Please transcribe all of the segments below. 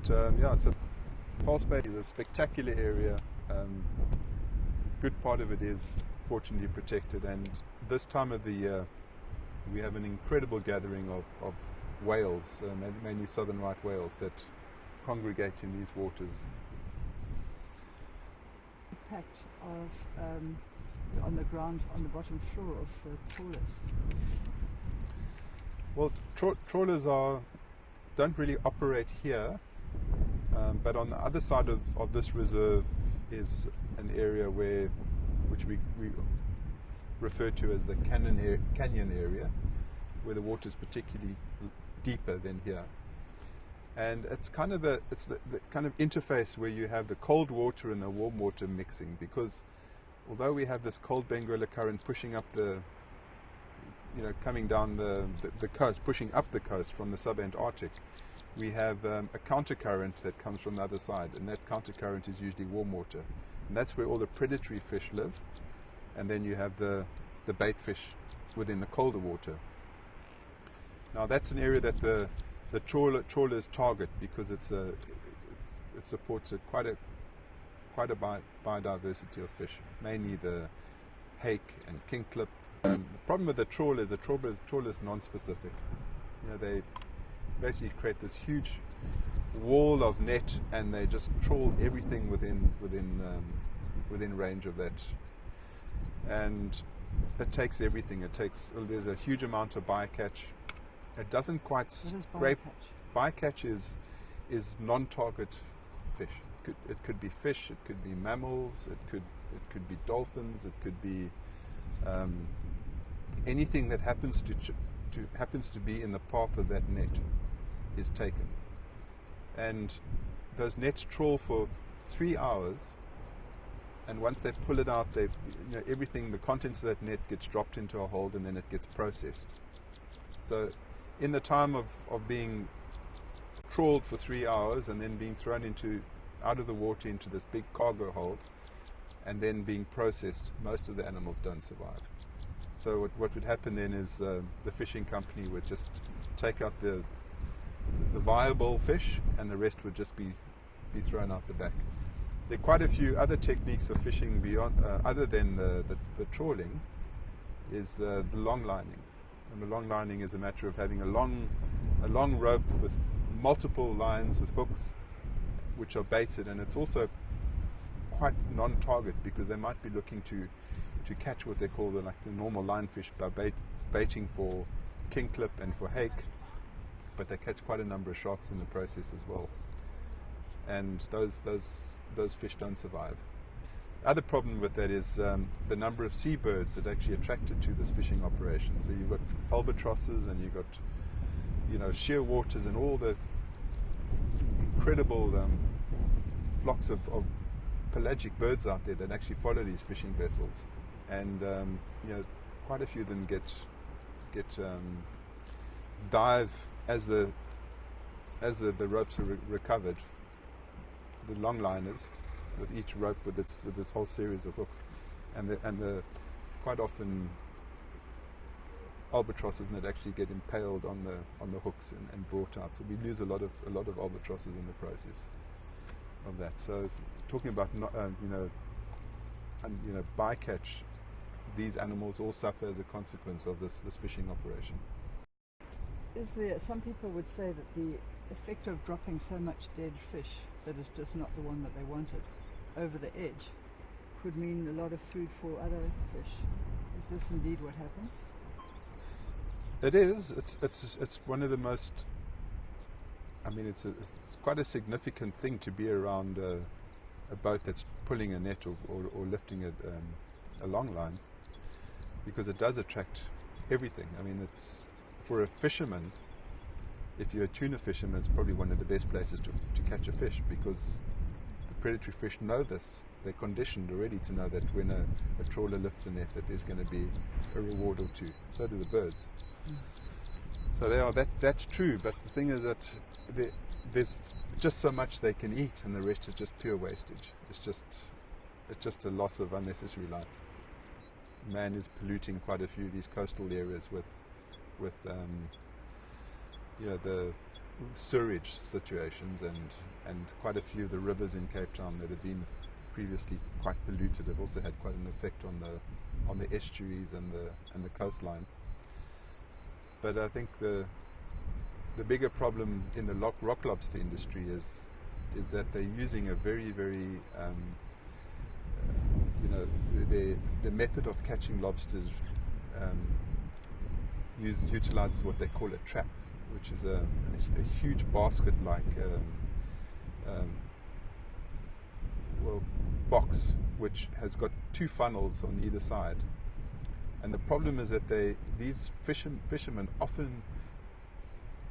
Yeah, so False Bay is a spectacular area. Good part of it is fortunately protected, and this time of the year we have an incredible gathering of whales, mainly southern right whales, that congregate in these waters. Impact of on the ground, on the bottom floor of the trawlers. Well, trawlers don't really operate here, but on the other side of this reserve is an area which we refer to as the canyon area, where the water is particularly deeper than here. And it's kind of the kind of interface where you have the cold water and the warm water mixing, because although we have this cold Benguela current pushing up coming down the coast, pushing up the coast from the sub-Antarctic, we have a countercurrent that comes from the other side, and that countercurrent is usually warm water, and that's where all the predatory fish live. And then you have the bait fish within the colder water. Now that's an area that the trawlers target, because it supports quite a biodiversity of fish, mainly the hake and kingklip. The problem with the trawler is non-specific. They basically create this huge wall of net, and they just trawl everything within range of that. And it takes everything. There's a huge amount of bycatch. It doesn't quite scrape. Bycatch is non-target fish. It could be fish. It could be mammals. It could be dolphins. It could be anything that happens to be in the path of that net is taken. And those nets trawl for 3 hours. And once they pull it out, everything, the contents of that net gets dropped into a hold, and then it gets processed. So in the time of being trawled for 3 hours and then being thrown out of the water into this big cargo hold and then being processed, most of the animals don't survive. So what would happen then is the fishing company would just take out the viable fish, and the rest would just be thrown out the back. There are quite a few other techniques of fishing beyond, other than the trawling, is the long lining. And the long lining is a matter of having a long rope with multiple lines with hooks, which are baited, and it's also quite non-target, because they might be looking to catch what they call the normal lionfish by baiting for kingklip and for hake, but they catch quite a number of sharks in the process as well. And those fish don't survive. The other problem with that is the number of seabirds that are actually attracted to this fishing operation. So you've got albatrosses, and you've got shearwaters, and all the incredible flocks of pelagic birds out there that actually follow these fishing vessels. And quite a few of them get dive as the ropes are recovered. The long liners, with each rope with its whole series of hooks, and the quite often albatrosses that actually get impaled on the hooks and brought out. So we lose a lot of albatrosses in the process of that. So talking about bycatch, these animals all suffer as a consequence of this fishing operation. Some people would say that the effect of dropping so much dead fish that is just not the one that they wanted over the edge could mean a lot of food for other fish. Is this indeed what happens? It is. It's one of the most. I mean, it's quite a significant thing to be around a boat that's pulling a net or lifting a long line, because it does attract everything. I mean, it's for a fisherman. If you're a tuna fisherman, it's probably one of the best places to catch a fish, because the predatory fish know this. They're conditioned already to know that when a trawler lifts a net, that there's going to be a reward or two. So do the birds. So that's true, but the thing is that there's just so much they can eat, and the rest is just pure wastage. It's just a loss of unnecessary life. Man is polluting quite a few of these coastal areas with sewage situations, and quite a few of the rivers in Cape Town that have been previously quite polluted have also had quite an effect on the estuaries and the coastline. But I think the bigger problem in the rock lobster industry is that they're using a very, very the method of catching lobsters utilizes what they call a trap, which is a huge basket-like box which has got two funnels on either side. And the problem is that these fishermen often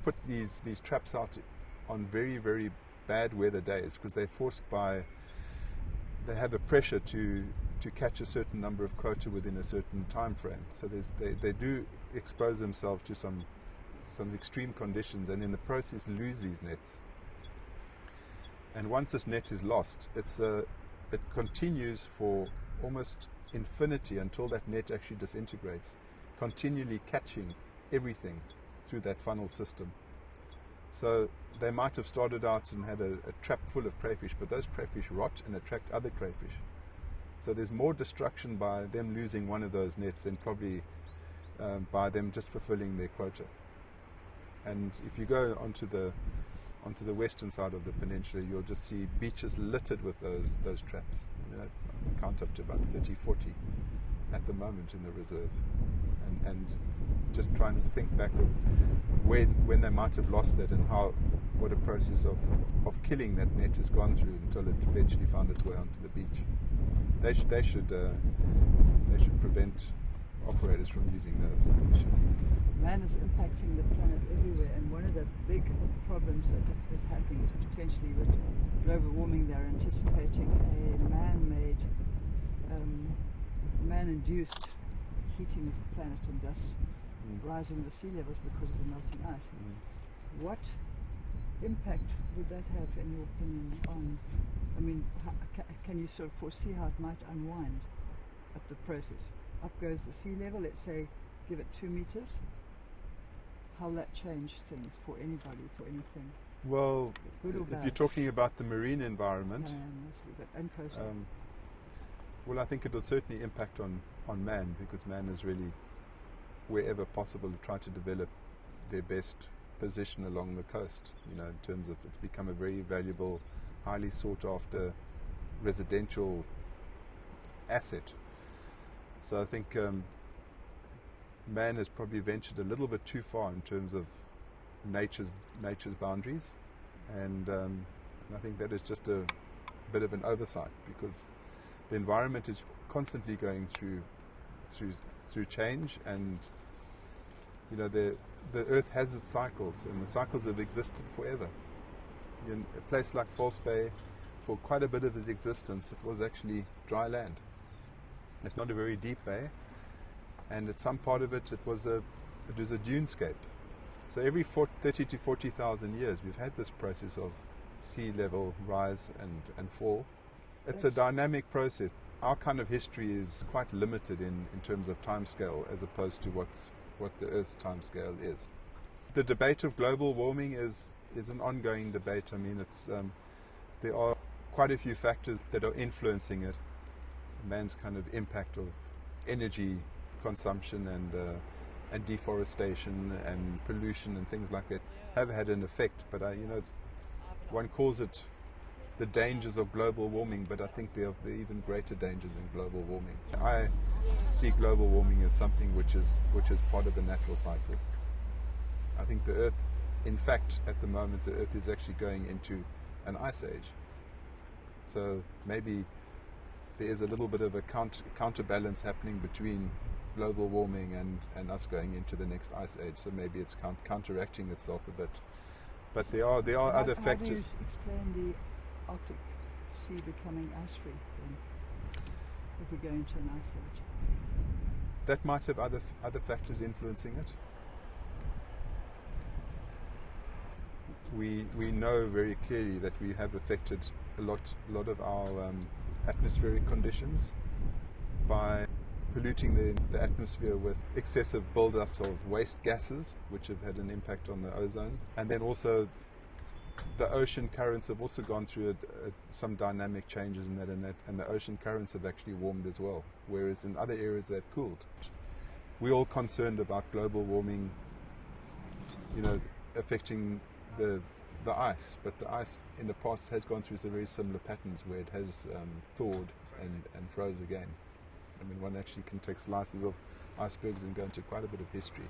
put these traps out on very, very bad weather days because they have a pressure to catch a certain number of quota within a certain time frame. So they do expose themselves to some extreme conditions, and in the process lose these nets. And once this net is lost, it continues for almost infinity until that net actually disintegrates, continually catching everything through that funnel system. So they might have started out and had a trap full of crayfish, but those crayfish rot and attract other crayfish. So there's more destruction by them losing one of those nets than probably by them just fulfilling their quota. And if you go onto the western side of the peninsula, you'll just see beaches littered with those traps. I mean, I count up to about 30, 40 at the moment in the reserve. And just trying to think back of when they might have lost that and what a process of killing that net has gone through until it eventually found its way onto the beach. They should prevent operators from using those. They should be. Man is impacting the planet everywhere, and one of the big problems that is happening is potentially with global warming. They're anticipating a man-made, man-induced heating of the planet, and thus rising the sea levels because of the melting ice. What impact would that have, in your opinion, on, I mean, can you sort of foresee how it might unwind at the process? Up goes the sea level, let's say, give it 2 meters. How will that change things for anybody, for anything? Well, Good or if bad? you're talking about the marine environment, Mostly, but and coastal. well, I think it will certainly impact on man, because man is really, wherever possible, to try to develop their best position along the coast. You know, in terms of it's become a very valuable, highly sought after residential asset. So I think man has probably ventured a little bit too far in terms of nature's boundaries, and I think that is just a bit of an oversight, because the environment is constantly going through change, and you know the earth has its cycles, and the cycles have existed forever. In a place like False Bay, for quite a bit of its existence, it was actually dry land. It's not a very deep bay, and at some part of it was a dunescape. So every 30 to 40,000 years, we've had this process of sea level rise and fall. It's a dynamic process. Our kind of history is quite limited in terms of time scale, as opposed to what the Earth's time scale is. The debate of global warming is an ongoing debate. I mean, there are quite a few factors that are influencing it. Man's kind of impact of energy consumption and deforestation and pollution and things like that have had an effect. But one calls it the dangers of global warming, but I think there are even greater dangers in global warming. I see global warming as something which is part of the natural cycle. I think the Earth, in fact, at the moment, the Earth is actually going into an ice age. So maybe there is a little bit of a counterbalance happening between global warming and us going into the next ice age. So maybe it's counteracting itself a bit. But there are other factors. How do you explain the Arctic Sea becoming ice-free then, if we go into an ice age? That might have other factors influencing it. We know very clearly that we have affected a lot of our atmospheric conditions by polluting the atmosphere with excessive build-ups of waste gases, which have had an impact on the ozone. And then also the ocean currents have also gone through some dynamic changes in that, and the ocean currents have actually warmed as well, whereas in other areas they've cooled. We're all concerned about global warming, affecting the ice, but the ice in the past has gone through some very similar patterns where it has thawed and froze again. I mean, one actually can take slices of icebergs and go into quite a bit of history,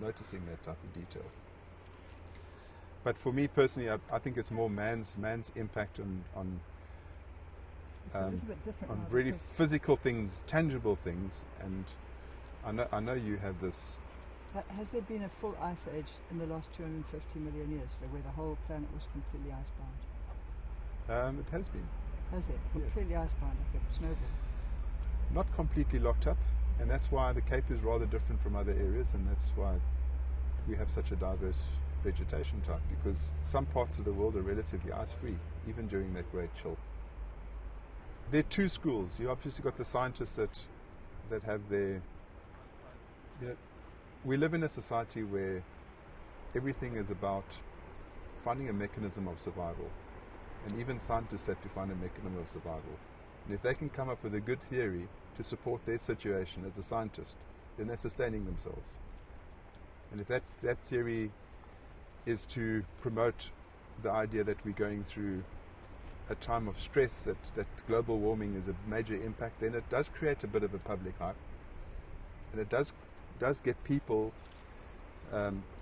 noticing that type of detail. But for me personally, I think it's more man's impact on really physical things, tangible things. And I know you have this. Has there been a full ice age in the last 250 million years, where the whole planet was completely icebound? It has been. Has there? Completely icebound, like a snowball? Not completely locked up, and that's why the Cape is rather different from other areas, and that's why we have such a diverse vegetation type, because some parts of the world are relatively ice-free, even during that great chill. There are two schools. You obviously got the scientists that have their, we live in a society where everything is about finding a mechanism of survival, and even scientists have to find a mechanism of survival. And if they can come up with a good theory to support their situation as a scientist, then they're sustaining themselves. And if that theory is to promote the idea that we're going through a time of stress, that global warming is a major impact, then it does create a bit of a public hype, and it does get people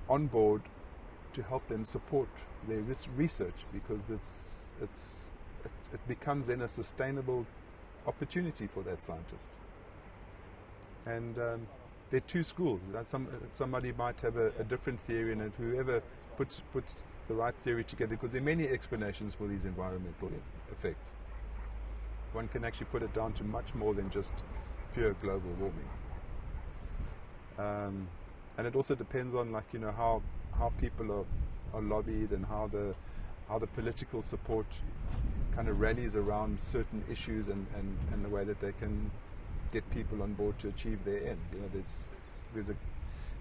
on board to help them support their research, because it becomes then a sustainable opportunity for that scientist. And there are two schools. Somebody might have a different theory, and whoever puts the right theory together, because there are many explanations for these environmental effects. One can actually put it down to much more than just pure global warming. And it also depends on, how people are lobbied, and how the political support kind of rallies around certain issues, and the way that they can get people on board to achieve their end.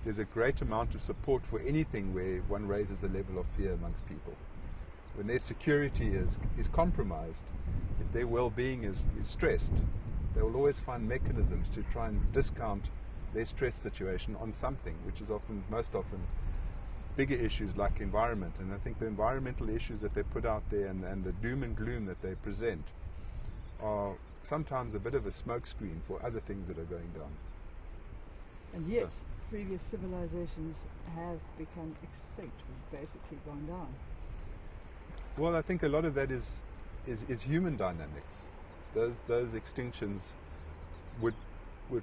There's a great amount of support for anything where one raises a level of fear amongst people. When their security is compromised, if their well-being is stressed, they will always find mechanisms to try and discount their stress situation on something, which is most often bigger issues like environment. And I think the environmental issues that they put out there, and the doom and gloom that they present, are sometimes a bit of a smokescreen for other things that are going down. And yet, previous civilizations have become extinct, we've basically gone down. Well, I think a lot of that is human dynamics. Those extinctions would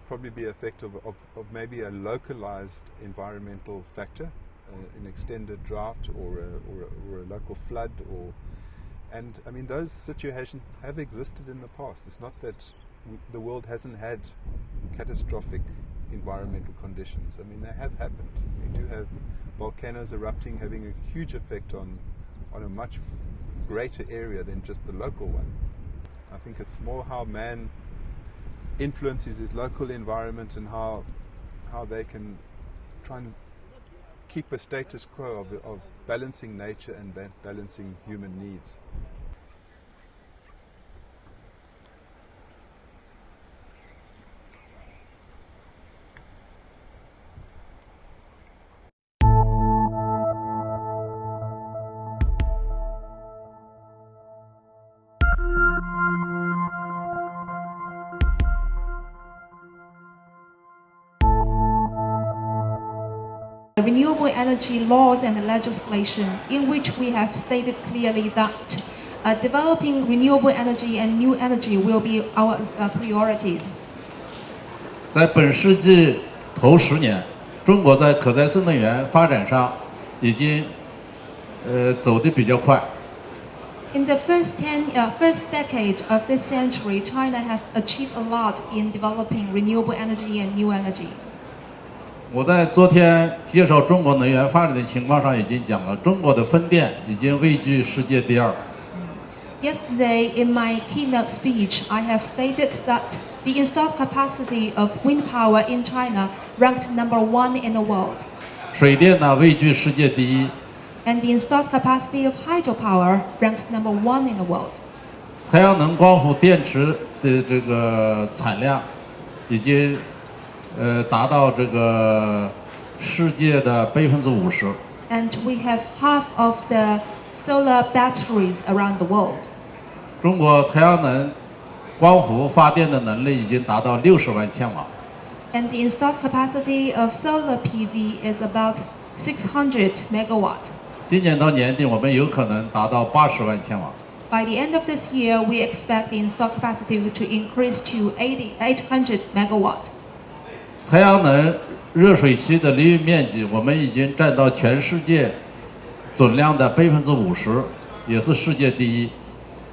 probably be effective of maybe a localized environmental factor, an extended drought, or a local flood, and I mean, those situations have existed in the past. It's not that the world hasn't had catastrophic environmental conditions. I mean, they have happened. We do have volcanoes erupting, having a huge effect on a much greater area than just the local one. I think it's more how man influences his local environment, and how they can try and keep a status quo of balancing nature and balancing human needs. Renewable energy laws and legislation, in which we have stated clearly that developing renewable energy and new energy will be our priorities. 在本世纪头10年，中国在可再生能源发展上已经走得比较快。In the first decade of this century, China have achieved a lot in developing renewable energy and new energy. 我在昨天介绍中国能源发展的情况上已经讲了，中国的风电已经位居世界第2。Yesterday, in my keynote speech, I have stated that The installed capacity of wind power in China ranked number 1 in the world, 水电呢位居世界第一。 and the installed capacity of hydropower ranks number 1 in the world. 太阳能光伏电池的这个产量已经达到这个世界的50%。 And we have half of the solar batteries around the world. 中国太阳能光伏发电的能力已经达到60万千瓦。 And the installed capacity of solar PV is about 600 megawatt. 今年到年底，我们有可能达到80万千瓦。 By the end of this year, we expect the installed capacity to increase to 800 megawatt. 太阳能热水器的利用面积，我们已经占到全世界总量的50%，也是世界第一。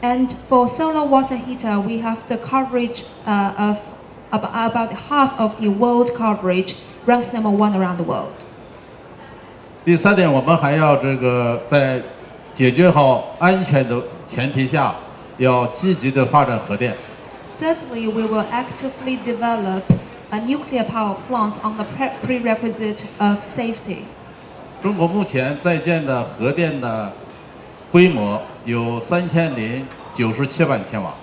And for solar water heater, we have the coverage of about half of the world coverage, ranks number 1 around the world. 第三点，我们还要这个在解决好安全的前提下，要积极的发展核电。 Thirdly, we will actively develop a nuclear power plant on the prerequisite of safety. 中国目前在建的核电的规模有3097万千瓦。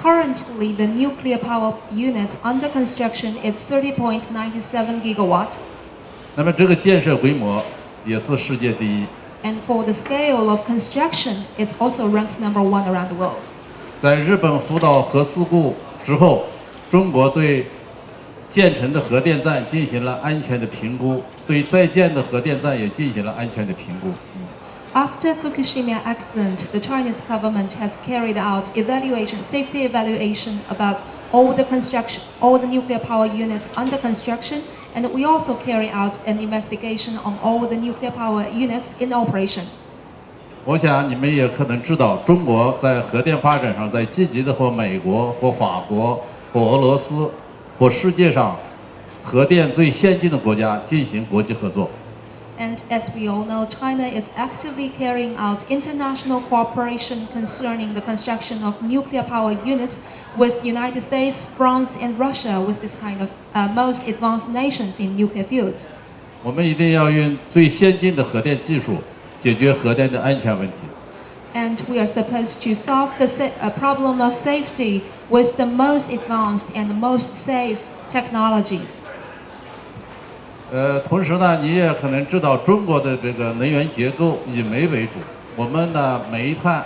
Currently, the nuclear power units under construction is 30.97 gigawatt, 那么这个建设规模也是世界第一。 and for the scale of construction, it also ranks number 1 around the world. 在日本福岛核事故之后，中国对建成的核电站进行了安全的评估，对在建的核电站也进行了安全的评估。 After Fukushima accident, the Chinese government has carried out safety evaluation about all the nuclear power units under construction, and we also carry out an investigation on all the nuclear power units in operation. 我想你们也可能知道，中国在核电发展上在积极的和美国、和法国、和俄罗斯、和世界上核电最先进的国家进行国际合作。 And as we all know, China is actively carrying out international cooperation concerning the construction of nuclear power units with the United States, France, and Russia, with this kind of most advanced nations in nuclear field. 我们一定要用最先进的核电技术解决核电的安全问题。 And we are supposed to solve the problem of safety with the most advanced and most safe technologies. 同时呢，你也可能知道，中国的这个能源结构以煤为主，我们的煤炭、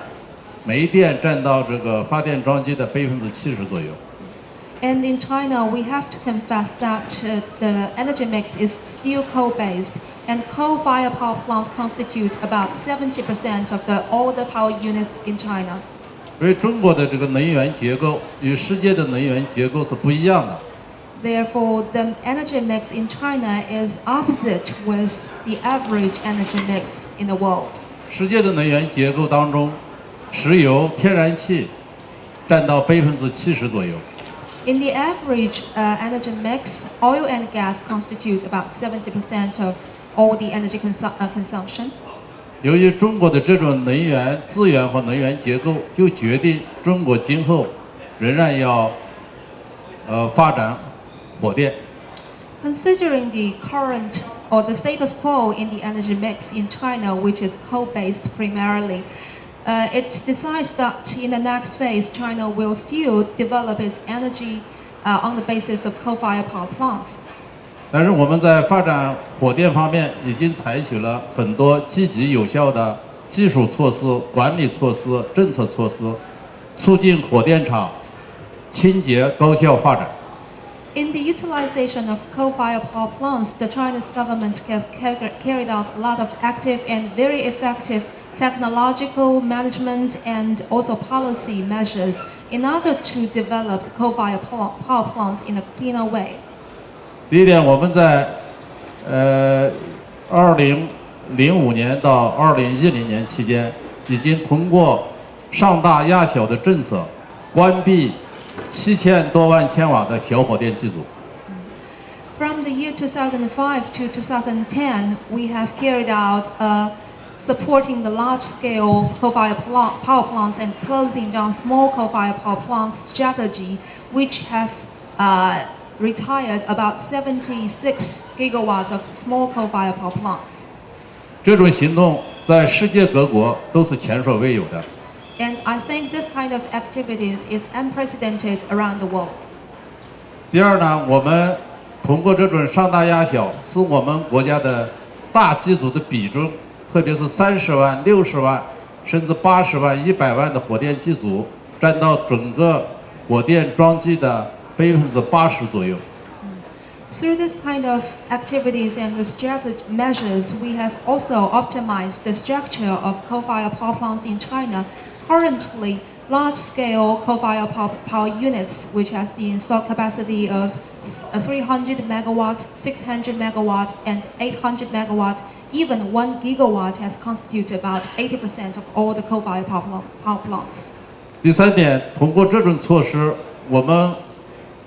煤电占到这个发电装机的70%左右。 And in China, we have to confess that the energy mix is still coal-based, and coal-fired power plants constitute about 70% of all the power units in China. 所以中国的这个能源结构与世界的能源结构是不一样的。 Therefore, the energy mix in China is opposite with the average energy mix in the world. 世界的能源结构当中，石油、天然气占到70%左右。 In the average energy mix, oil and gas constitute about 70% of all the energy consumption. 由于中国的这种能源资源和能源结构，就决定中国今后仍然要发展火电。 Considering the current or the status quo in the energy mix in China, which is coal-based primarily, it decides that in the next phase, China will still develop its energy on the basis of coal-fired power plants. 但是我们在发展火电方面已经采取了很多积极有效的技术措施、管理措施、政策措施，促进火电厂清洁高效发展。 In the utilization of coal-fired power plants, the Chinese government has carried out a lot of active and very effective technological management and also policy measures in order to develop the coal-fired power plants in a cleaner way. 第一点，我们在2005年到2010年期间，已经通过上大压小的政策，关闭7000多万千瓦的小火电机组。 From the year 2005 to 2010, we have carried out a supporting the large-scale coal-fired power plants and closing down small coal-fired power plants strategy, which have retired about 76 gigawatts of small coal-fired power plants. 这种行动在世界各国都是前所未有的。 And I think this kind of activities is unprecedented around the world. 第二呢，我们通过这种上大压小，使我们国家的大机组的比重，特别是30万、60万，甚至80万、100万的火电机组，占到整个火电装机的80%左右。 Through this kind of activities and the strategic measures, we have also optimized the structure of coal-fired power plants in China. Currently, large-scale coal-fired power units, which has the installed capacity of 300 megawatt, 600 megawatt, and 800 megawatt, even 1 gigawatt has constituted about 80% of all the coal-fired power plants. 第三点，通过这种措施，我们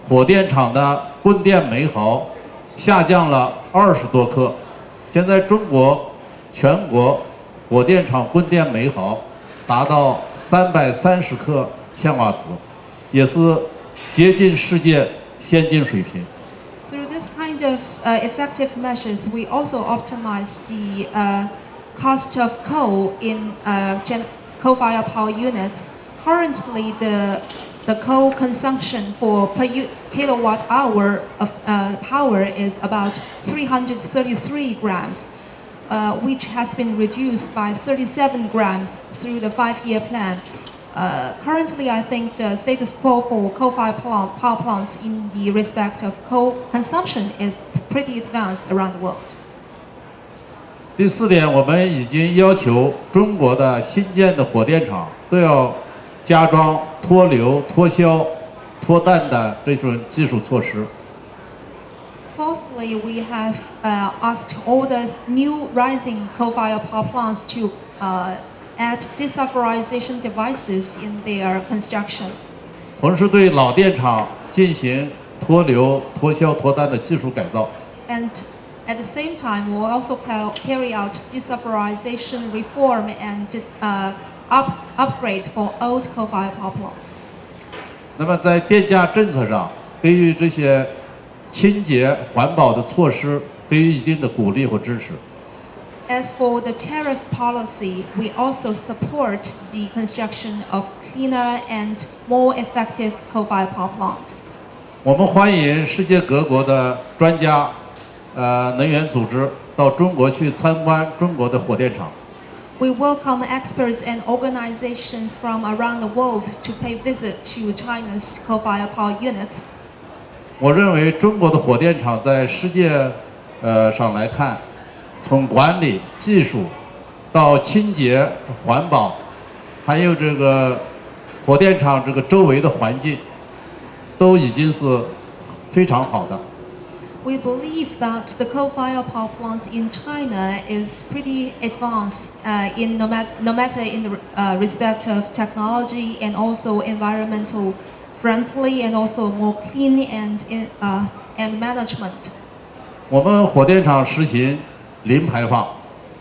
火电厂的供电煤耗下降了20多克。现在中国全国火电厂供电煤耗达到330克千瓦时，也是接近世界先进水平。 Through this kind of effective measures, we also optimize the cost of coal in coal-fired power units. Currently, the coal consumption per kilowatt hour of power is about 333 grams, which has been reduced by 37 grams through the 5-year plan. Currently, I think the status quo for coal-fired power plants in the respect of coal consumption is pretty advanced around the world. 第四点，我们已经要求中国的新建的火电厂都要加装脱硫、脱硝、脱氮的这种技术措施。 Fourthly, we have asked all the new rising coal-fired power plants to add desulfurization devices in their construction. 同时对老电厂进行脱硫、脱硝、脱氮的技术改造。 And at the same time, we'll also carry out desulfurization reform and upgrade for old coal-fired power plants. 那么在电价政策上，对于这些清洁环保的措施，给予一定的鼓励和支持。 As for the tariff policy, we also support the construction of cleaner and more effective coal-fired power plants. 我们欢迎世界各国的专家、能源组织到中国去参观中国的火电厂。 We welcome experts and organizations from around the world to pay visit to China's coal-fired power units. 我认为中国的火电厂在世界上来看，从管理、技术到清洁、环保，还有这个火电厂这个周围的环境，都已经是非常好的。 We believe that the coal-fired power plants in China is pretty advanced in no matter in the respect of technology and also environmental friendly and also more clean and management. 我们火电厂实行零排放。